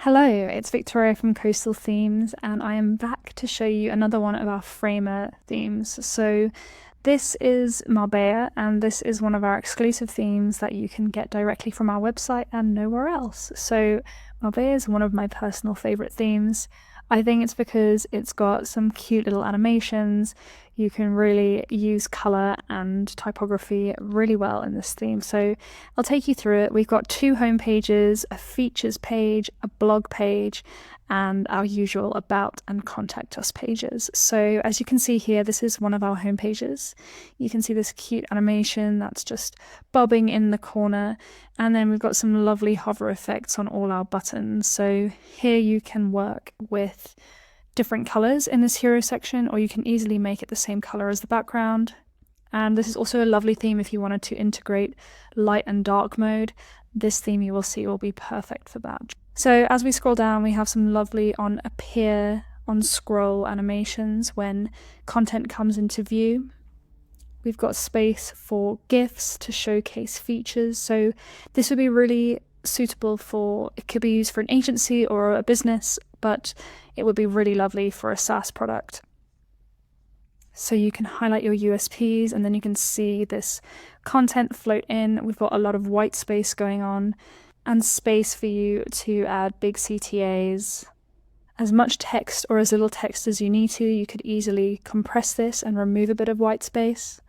Hello, it's Victoria from Coastal Themes, and I am back to show you another one of our Framer themes. So this is Marbella, and this is one of our exclusive themes that you can get directly from our website and nowhere else. So Marbella is one of my personal favorite themes. I think it's because it's got some cute little animations. You can really use color and typography really well in this theme. So I'll take you through it. We've got two home pages, a features page, a blog page, and our usual about and contact us pages. So as you can see here, this is one of our home pages. You can see this cute animation that's just bobbing in the corner. And then we've got some lovely hover effects on all our buttons. So here you can work with different colors in this hero section, or you can easily make it the same color as the background. And this is also a lovely theme if you wanted to integrate light and dark mode. This theme you will see will be perfect for that. So as we scroll down, we have some lovely on appear, on scroll animations when content comes into view. We've got space for GIFs to showcase features. So this would be really suitable for, it could be used for an agency or a business, but it would be really lovely for a SaaS product. So you can highlight your USPs and then you can see this content float in. We've got a lot of white space going on and space for you to add big CTAs. As much text or as little text as you need to, you could easily compress this and remove a bit of white space.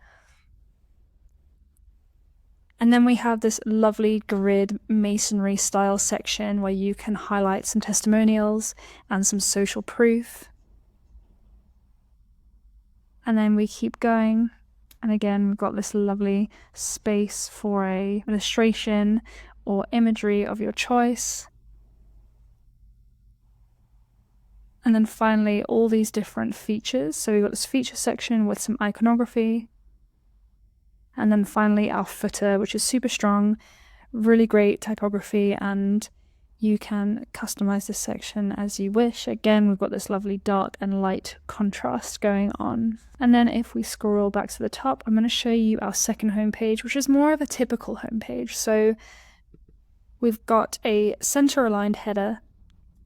And then we have this lovely grid masonry style section where you can highlight some testimonials and some social proof. And then we keep going. And again, we've got this lovely space for a illustration or imagery of your choice. And then finally, all these different features. So we've got this feature section with some iconography. And then finally our footer, which is super strong, really great typography, and you can customize this section as you wish. Again, we've got this lovely dark and light contrast going on. And then if we scroll back to the top, I'm going to show you our second homepage, which is more of a typical homepage. So we've got a center aligned header.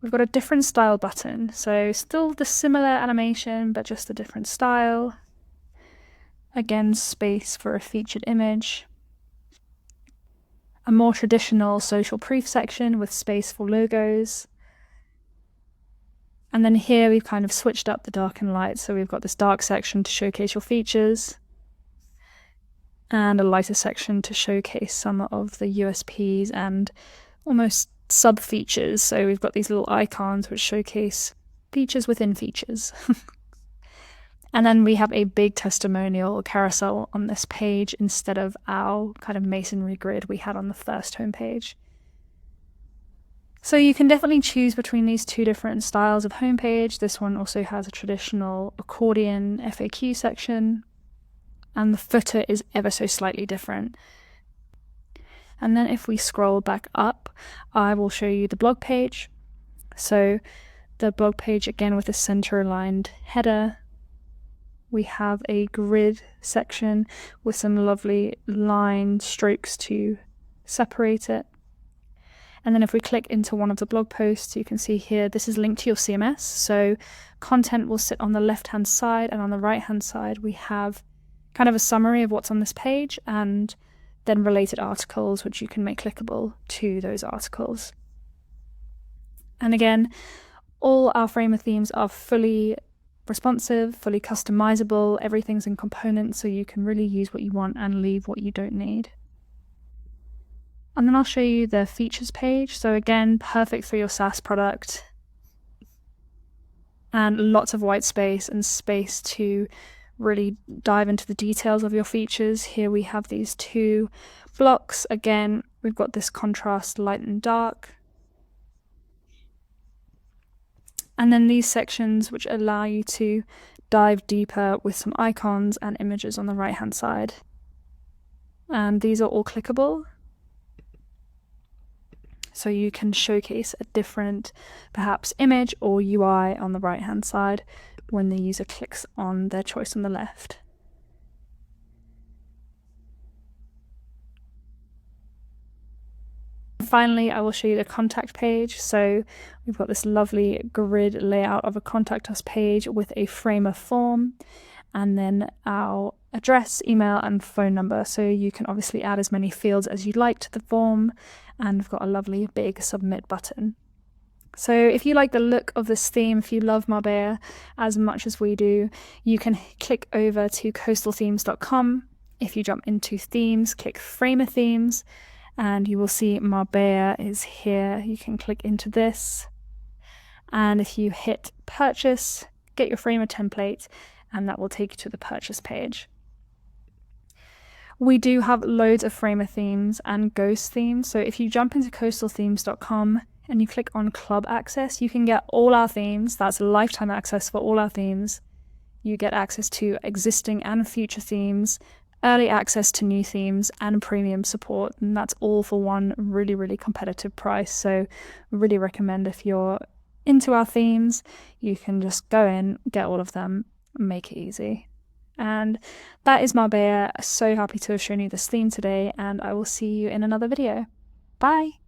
We've got a different style button. So still the similar animation, but just a different style. Again, space for a featured image. A more traditional social proof section with space for logos. And then here we've kind of switched up the dark and light. So we've got this dark section to showcase your features and a lighter section to showcase some of the USPs and almost sub features. So we've got these little icons which showcase features within features. And then we have a big testimonial carousel on this page instead of our kind of masonry grid we had on the first homepage. So you can definitely choose between these two different styles of homepage. This one also has a traditional accordion FAQ section, and the footer is ever so slightly different. And then if we scroll back up, I will show you the blog page. So the blog page, again with a center aligned header. We have a grid section with some lovely line strokes to separate it. And then if we click into one of the blog posts, you can see here, this is linked to your CMS. So content will sit on the left-hand side, and on the right-hand side, we have kind of a summary of what's on this page and then related articles, which you can make clickable to those articles. And again, all our Framer themes are fully responsive, fully customizable, everything's in components, so you can really use what you want and leave what you don't need. And then I'll show you the features page. So again, perfect for your SaaS product. And lots of white space and space to really dive into the details of your features. Here we have these two blocks. Again, we've got this contrast light and dark. And then these sections which allow you to dive deeper with some icons and images on the right hand side. And these are all clickable. So you can showcase a different perhaps image or UI on the right hand side when the user clicks on their choice on the left. Finally, I will show you the contact page. So we've got this lovely grid layout of a contact us page with a Framer form, and then our address, email, and phone number. So you can obviously add as many fields as you'd like to the form, and we've got a lovely big submit button. So if you like the look of this theme, if you love Marbella as much as we do, you can click over to coastalthemes.com. If you jump into themes, click Framer Themes, and you will see Marbella is here. You can click into this, and if you hit purchase, get your Framer template, and that will take you to the purchase page. We do have loads of Framer themes and ghost themes, so if you jump into coastalthemes.com and you click on Club Access, you can get all our themes. That's lifetime access for all our themes. You get access to existing and future themes, early access to new themes, and premium support, and that's all for one really, really competitive price. So really recommend, if you're into our themes, you can just go in, get all of them, make it easy. And that is Marbella. So happy to have shown you this theme today, and I will see you in another video. Bye!